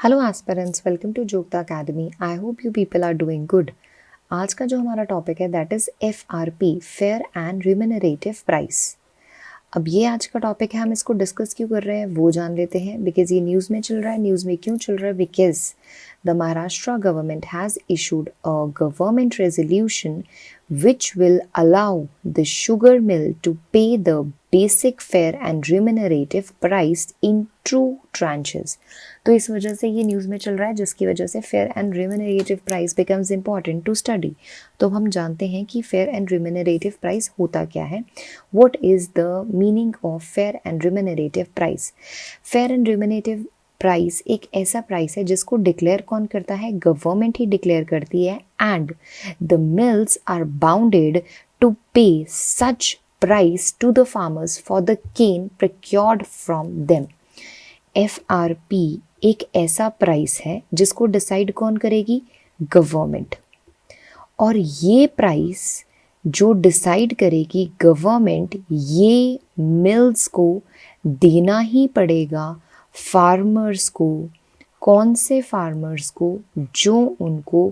Hello aspirants, welcome to Jogta academy. I hope you people are doing good. आज का जो हमारा टॉपिक है that is FRP, fair and remunerative price. अब ये आज का टॉपिक है, हम इसको डिस्कस क्यों कर रहे हैं वो जान लेते हैं। बिकॉज ये न्यूज़ में चल रहा है। न्यूज़ में क्यों चल रहा है? Because the Maharashtra government has issued a government resolution which will allow the sugar mill to pay the basic fair and remunerative price in true tranches। तो इस वजह से ये न्यूज़ में चल रहा है, जिसकी वजह से fair and remunerative price becomes important to study. तो हम जानते हैं कि फेयर एंड रिम्यूनरेटिव प्राइस होता क्या है। What is the meaning of fair and remunerative price? Fair and remunerative price एक ऐसा प्राइस है जिसको डिक्लेयर कौन करता है? गवर्नमेंट ही डिक्लेयर करती है। And the mills are bounded to pay such price to the farmers for the cane procured from them. FRP एक ऐसा प्राइस है जिसको डिसाइड कौन करेगी? गवर्नमेंट। और ये प्राइस जो डिसाइड करेगी गवर्नमेंट, ये मिल्स को देना ही पड़ेगा फार्मर्स को। कौन से फार्मर्स को? जो उनको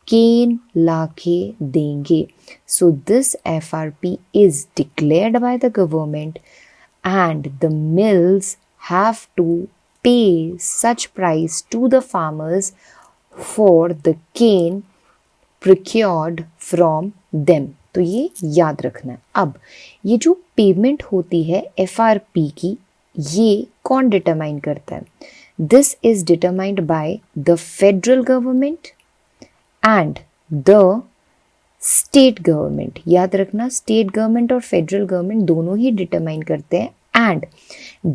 केन लाके देंगे। So this FRP is declared by the government and the mills have to pay such price to the farmers for the cane procured from them। तो ये याद रखना है। अब ये जो पेमेंट होती है FRP की, ये कौन डिटरमाइन करता है? This is determined by the federal government and the state government. याद रखना, स्टेट गवर्नमेंट और फेडरल गवर्नमेंट दोनों ही डिटरमाइन करते हैं। And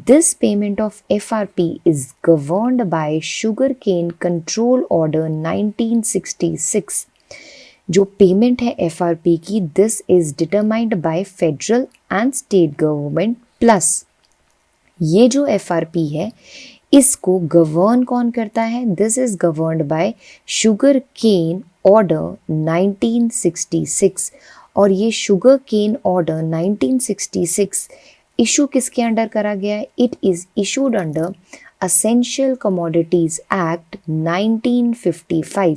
this payment of FRP is governed by Sugarcane Control Order 1966। जो पेमेंट है FRP की, this is determined by federal and state government plus ये जो FRP है इसको गवर्न कौन करता है? This is governed by Sugarcane Order 1966। और ये Sugarcane Order 1966 इशू किसके अंडर करा गया है? It is issued under essential commodities act 1955।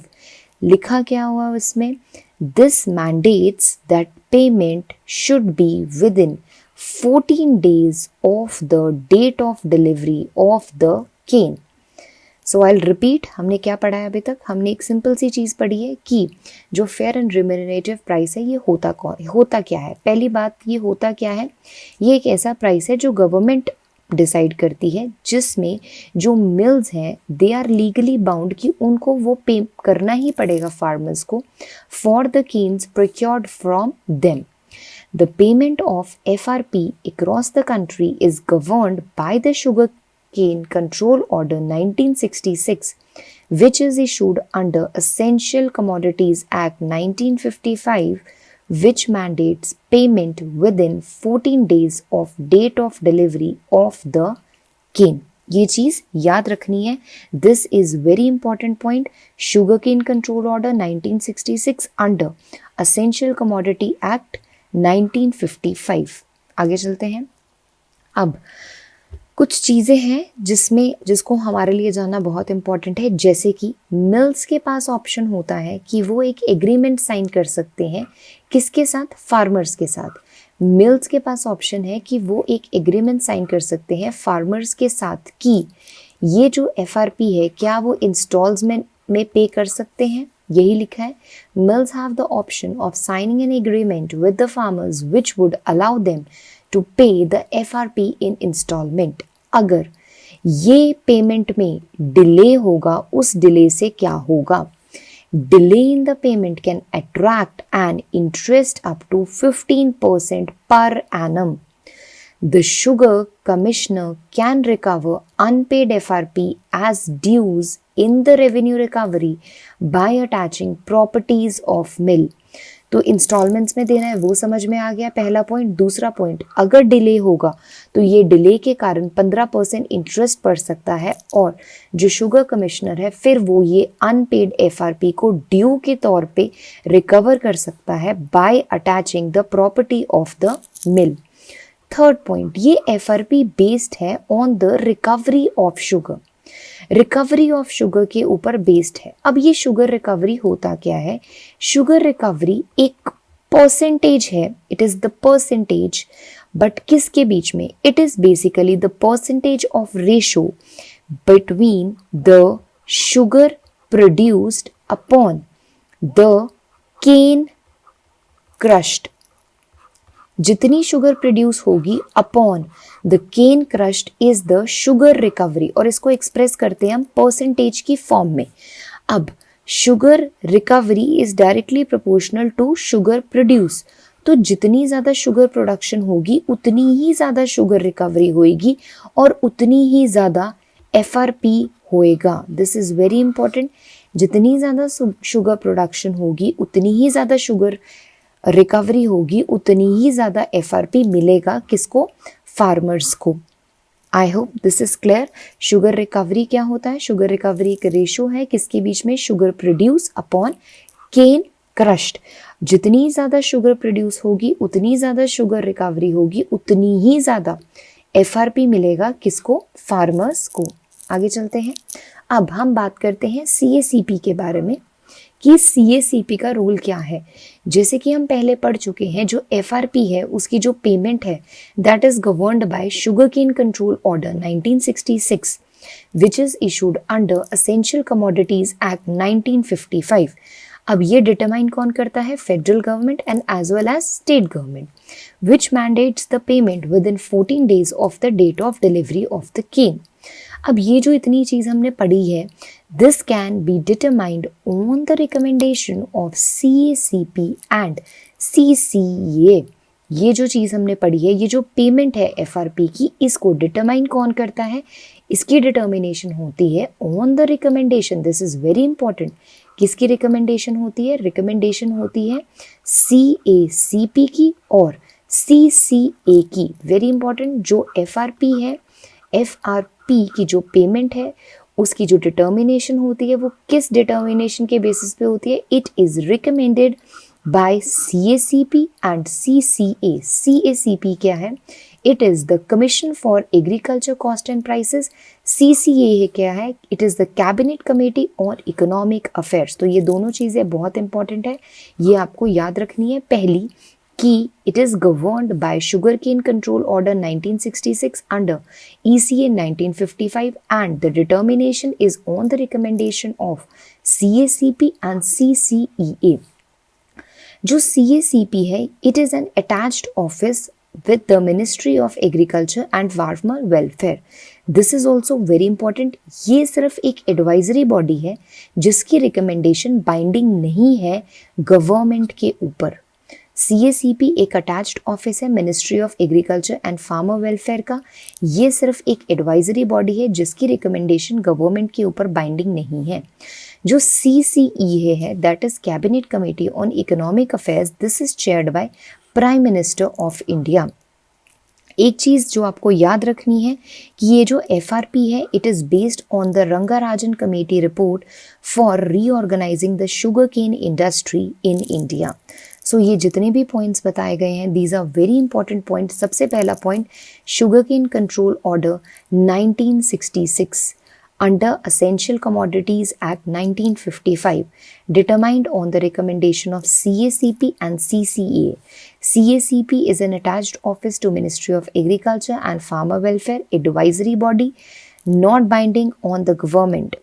लिखा क्या हुआ इसमें? This mandates that payment should be within 14 days of the date of delivery of the cane. So I repeat, हमने क्या पढ़ा है अभी तक? हमने एक सिंपल सी चीज़ पढ़ी है कि जो फेयर एंड रिम्यूनरेटिव प्राइस है ये होता क्या है। पहली बात, ये होता क्या है? ये एक ऐसा प्राइस है जो गवर्नमेंट डिसाइड करती है, जिसमें जो मिल्स हैं दे आर लीगली बाउंड कि उनको वो पे करना ही पड़ेगा फार्मर्स को for the canes procured from them. The payment of FRP across the country is governed by the Sugarcane Control Order 1966, which is issued under Essential Commodities Act 1955, which mandates payment within 14 days of date of delivery of the cane। ये चीज़ याद रखनी है। This is very important point। Sugarcane Control Order 1966 under Essential Commodity Act 1955। आगे चलते हैं। अब कुछ चीज़ें हैं जिसको हमारे लिए जानना बहुत इम्पॉर्टेंट है, जैसे कि मिल्स के पास ऑप्शन होता है कि वो एक एग्रीमेंट साइन कर सकते हैं। किसके साथ? फार्मर्स के साथ। मिल्स के पास ऑप्शन है कि वो एक एग्रीमेंट साइन कर सकते हैं फार्मर्स के साथ कि ये जो FRP है क्या वो इंस्टॉल्समेंट में पे कर सकते हैं। यही लिखा है। Mills have the option of signing an agreement with the farmers which would allow them to pay the FRP in instalment. अगर ये पेमेंट में डिले होगा, उस डिले से क्या होगा? Delay in the payment can attract an interest up to 15% per annum। The Sugar Commissioner can recover unpaid FRP as dues in the revenue recovery by attaching properties of mill। तो installments में देना है, वो समझ में आ गया पहला point. दूसरा पॉइंट, अगर डिले होगा तो ये डिले के कारण 15% इंटरेस्ट पड़ सकता है और जो शुगर कमिश्नर है फिर वो ये अनपेड FRP को ड्यू के तौर पे रिकवर कर सकता है bye attaching the property of the mill. Third point, ये FRP बेस्ड है on the recovery of sugar. Recovery of sugar के ऊपर बेस्ड है। अब ये शुगर रिकवरी होता क्या है? शुगर रिकवरी एक परसेंटेज है, it is the percentage, but किसके बीच में? It is basically the percentage of ratio between the sugar produced upon the cane crushed. जितनी शुगर प्रोड्यूस होगी upon the cane crushed is the sugar recovery, और इसको express करते हैं हम परसेंटेज की फॉर्म में। अब sugar recovery is directly proportional to sugar produce, तो जितनी ज़्यादा शुगर प्रोडक्शन होगी उतनी ही ज़्यादा शुगर रिकवरी होएगी और उतनी ही ज़्यादा FRP होएगा। This is very important. जितनी ज़्यादा शुगर प्रोडक्शन होगी उतनी ही ज़्यादा शुगर रिकवरी होगी, उतनी ही ज़्यादा FRP मिलेगा किसको? फार्मर्स को। I hope this is clear. Sugar recovery क्या होता है? शुगर रिकवरी एक रेशो है किसके बीच में? शुगर प्रोड्यूस अपॉन केन क्रश्ड। जितनी ज़्यादा शुगर प्रोड्यूस होगी उतनी ज़्यादा शुगर रिकवरी होगी, उतनी ही ज़्यादा FRP मिलेगा किसको? फार्मर्स को। आगे चलते हैं। अब हम बात करते हैं CACP के बारे में कि CACP का रोल क्या है। जैसे कि हम पहले पढ़ चुके हैं, जो FRP है उसकी जो पेमेंट है that is governed by sugar cane control order 1966 which is issued under essential commodities act 1955। अब ये डिटरमाइन कौन करता है? Federal government and as well as state government, which mandates the payment within 14 days of the date of delivery of the cane. अब ये जो इतनी चीज़ हमने पढ़ी है, this can be determined on the recommendation of CACP and CCA। ये जो चीज़ हमने पढ़ी है, ये जो पेमेंट है FRP की, इसको डिटरमाइन कौन करता है? इसकी डिटर्मिनेशन होती है on the recommendation. This is very important. किसकी रिकमेंडेशन होती है? रिकमेंडेशन होती है CACP की और CCA की। Very important. जो FRP है, FRP की जो पेमेंट है उसकी जो डिटर्मिनेशन होती है वो किस डिटर्मिनेशन के बेसिस पे होती है? It is recommended by CACP and CCA। CACP क्या है? It is the commission for agriculture cost and prices. CCA है क्या है? It is the cabinet committee on economic affairs. तो ये दोनों चीज़ें बहुत इंपॉर्टेंट है, ये आपको याद रखनी है। पहली कि it is governed by Sugarcane Control Order 1966 under ECA 1955 and the determination is on the recommendation of CACP and CCEA. जो CACP है, it is an attached office with the Ministry of Agriculture and Farmer Welfare. This is also very important. ये सिर्फ एक advisory body है जिसकी recommendation binding नहीं है government के ऊपर। CACP एक अटैच्ड ऑफिस है ministry of agriculture and farmer welfare का। ये सिर्फ एक एडवाइजरी बॉडी है जिसकी रिकमेंडेशन गवर्नमेंट के ऊपर बाइंडिंग नहीं है। जो CCEA है that is cabinet committee on economic affairs, this is chaired by prime minister of India. एक चीज़ जो आपको याद रखनी है कि ये जो FRP है it is based on the Rangarajan committee report for reorganizing the sugar cane industry in India. So ये जितने भी पॉइंट्स बताए गए हैं these are very important point. सबसे पहला point, sugar cane control order 1966 under Essential Commodities Act 1955 determined on the recommendation of CACP and CCA. CACP is an attached office to Ministry of Agriculture and Farmer Welfare, advisory body, not binding on the government.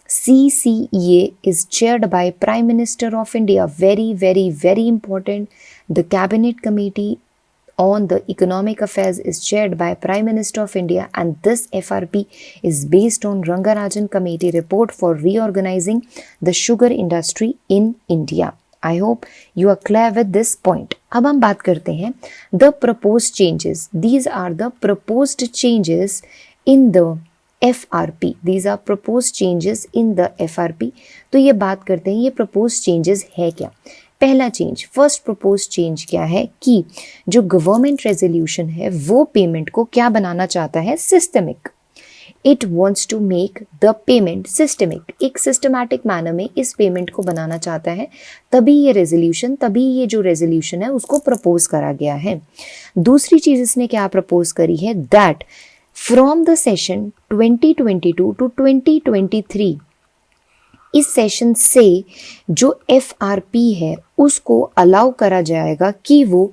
CCEA is chaired by Prime Minister of India. Very, very, very important. The Cabinet Committee on the Economic Affairs is chaired by Prime Minister of India, and this FRP is based on Rangarajan Committee report for reorganizing the sugar industry in India. I hope you are clear with this point. अब हम बात करते हैं the proposed changes. These are the proposed changes in the FRP. These are proposed changes in the FRP. तो ये बात करते हैं ये proposed changes है क्या। पहला चेंज, फर्स्ट प्रपोज चेंज क्या है कि जो गवर्नमेंट रेजोल्यूशन है वो पेमेंट को क्या बनाना चाहता है? Systemic. It wants to make the payment systemic. एक सिस्टमैटिक मैनर में इस पेमेंट को बनाना चाहता है, तभी ये जो रेजोल्यूशन है उसको प्रपोज करा गया है। दूसरी चीज इसने क्या प्रपोज करी है? That from the session 2022 to 2023, इस सेशन से जो FRP है उसको अलाउ करा जाएगा कि वो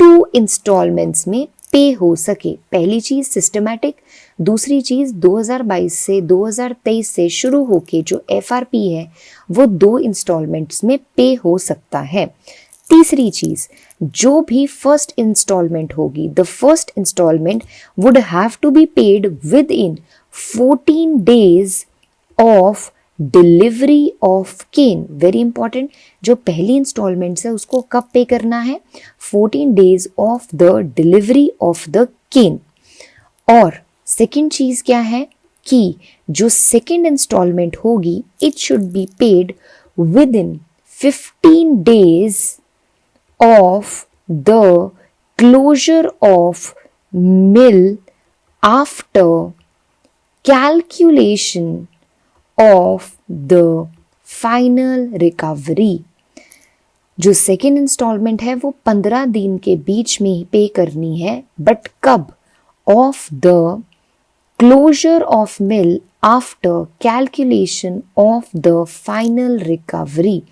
2 इंस्टॉलमेंट्स में पे हो सके। पहली चीज सिस्टमैटिक, दूसरी चीज 2022 से 2023 से शुरू होके जो FRP है वो 2 इंस्टॉलमेंट्स में पे हो सकता है। तीसरी चीज, जो भी फर्स्ट इंस्टॉलमेंट होगी, the first instalment would have to be paid within 14 days of delivery of cane. Very important, जो पहली इंस्टॉलमेंट है उसको कब पे करना है? 14 days of the delivery of the cane. और सेकेंड चीज क्या है कि जो सेकेंड इंस्टॉलमेंट होगी it should be paid within 15 days of the closure of mill after calculation of the final recovery। जो सेकेंड इंस्टॉलमेंट है वो 15 दिन के बीच में ही पे करनी है, बट कब? Of the closure of mill after calculation of the final recovery.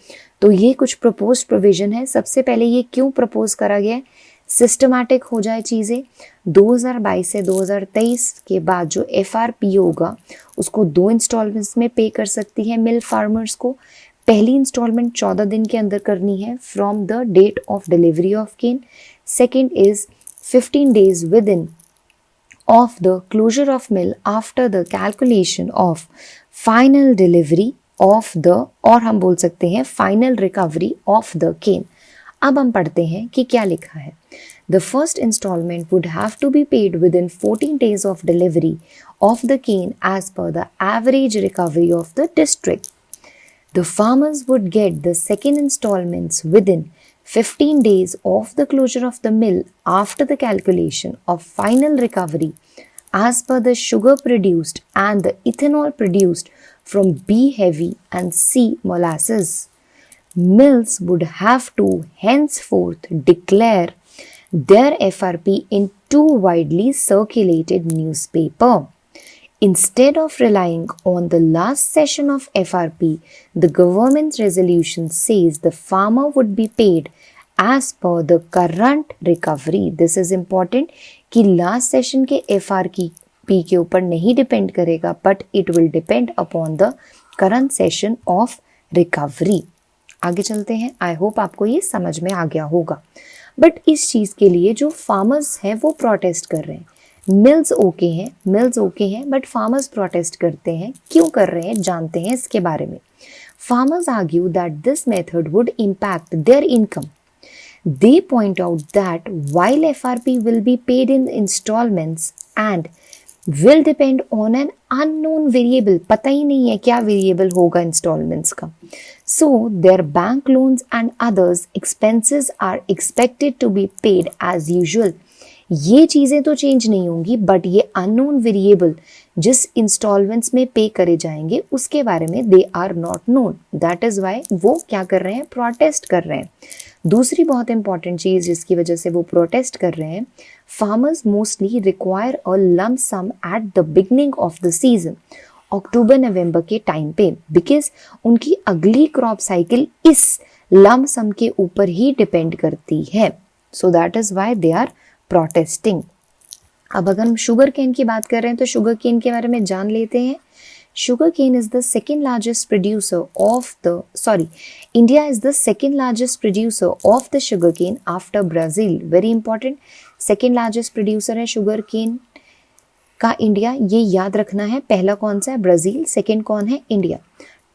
तो ये कुछ प्रपोज प्रोविजन है। सबसे पहले ये क्यों प्रपोज करा गया है? सिस्टमैटिक हो जाए चीज़ें। 2022 से 2023 के बाद जो FRP होगा उसको 2 इंस्टॉलमेंट्स में पे कर सकती है मिल फार्मर्स को। पहली इंस्टॉलमेंट 14 दिन के अंदर करनी है from the date of delivery of cane. Second is 15 days within of the closure of mill after the calculation of final delivery of the, और हम बोल सकते हैं final recovery of the cane। अब हम पढ़ते हैं कि क्या लिखा है। The first installment would have to be paid within 14 days of delivery of the cane as per the average recovery of the district. The farmers would get the second installments within 15 days of the closure of the mill after the calculation of final recovery as per the sugar produced and the ethanol produced from B heavy and C molasses. Mills would have to henceforth declare their FRP in 2 widely circulated newspapers. Instead of relying on the last session of FRP, the government's resolution says the farmer would be paid as per the current recovery. This is important कि last session के FRP के ऊपर नहीं depend करेगा, but it will depend upon the current session of recovery. आगे चलते हैं। I hope आपको ये समझ में आ गया होगा। बट इस चीज़ के लिए जो फार्मर्स हैं वो प्रोटेस्ट कर रहे हैं। मिल्स ओके हैं बट फार्मर्स प्रोटेस्ट करते हैं। क्यों कर रहे हैं जानते हैं इसके बारे में। Farmers argue that this method would impact their income. They point out that while FRP will be paid in instalments and will depend on an unknown variable, पता ही नहीं है क्या वेरिएबल होगा इंस्टॉलमेंट्स का। So their bank loans and others expenses are expected to be paid as usual. ये चीज़ें तो चेंज नहीं होंगी, बट ये अननोन वेरिएबल जिस इंस्टॉलमेंट्स में पे करे जाएंगे उसके बारे में they are not known. That is why वो क्या कर रहे हैं? प्रोटेस्ट कर रहे हैं। दूसरी बहुत इंपॉर्टेंट चीज़ जिसकी वजह से वो प्रोटेस्ट कर रहे हैं, farmers mostly require a lump sum at the beginning of the season, October November के टाइम पे, बिकॉज उनकी अगली क्रॉप साइकिल इस लम्प सम के ऊपर ही डिपेंड करती है। So that is why they are protesting. अब अगर हम शुगर केन की बात कर रहे हैं तो शुगर केन के बारे में जान लेते हैं। Sugar cane is the second largest producer of the India is the second largest producer of the sugar cane after Brazil. Very important, second largest producer है शुगर केन का इंडिया, ये याद रखना है। पहला कौन सा है? ब्राज़ील। सेकेंड कौन है? India.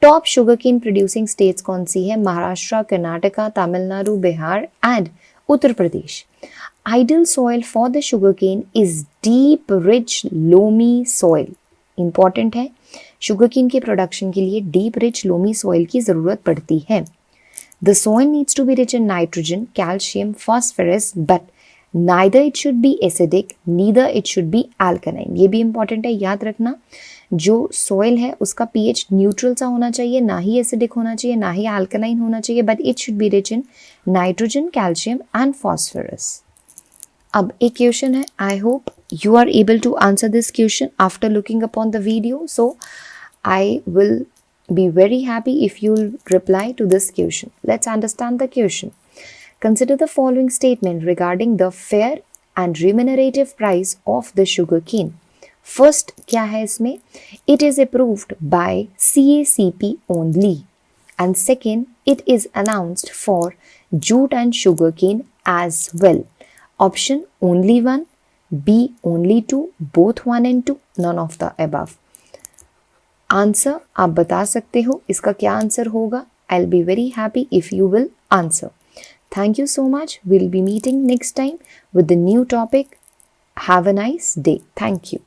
Top sugar cane producing states कौन सी है? Maharashtra, Karnataka, Tamil Nadu, Bihar and Uttar Pradesh. Ideal soil for the sugarcane is deep, rich, loamy soil. Important है, sugarcane के प्रोडक्शन के लिए deep, rich, loamy soil की ज़रूरत पड़ती है। The soil needs to be rich in nitrogen, calcium, phosphorus, but neither it should be acidic, neither it should be alkaline. ये भी important है, याद रखना। जो soil है उसका pH न्यूट्रल सा होना चाहिए, ना ही एसिडिक होना चाहिए, ना ही alkaline होना चाहिए, but it should be rich in nitrogen, calcium and phosphorus. अब एक क्वेश्चन है, I hope you are able to answer this question after looking upon the video. So I will be very happy if you'll reply to this question. Let's understand the question. Consider the following statement regarding the fair and remunerative price of the sugarcane. First क्या है इसमें? It is approved by CACP only. And second, it is announced for jute and sugarcane as well. Option only one, B only two, both one and two, none of the above. Answer आप बता सकते हो, इसका क्या answer होगा? I'll be very happy if you will answer. Thank you so much. We'll be meeting next time with the new topic. Have a nice day. Thank you.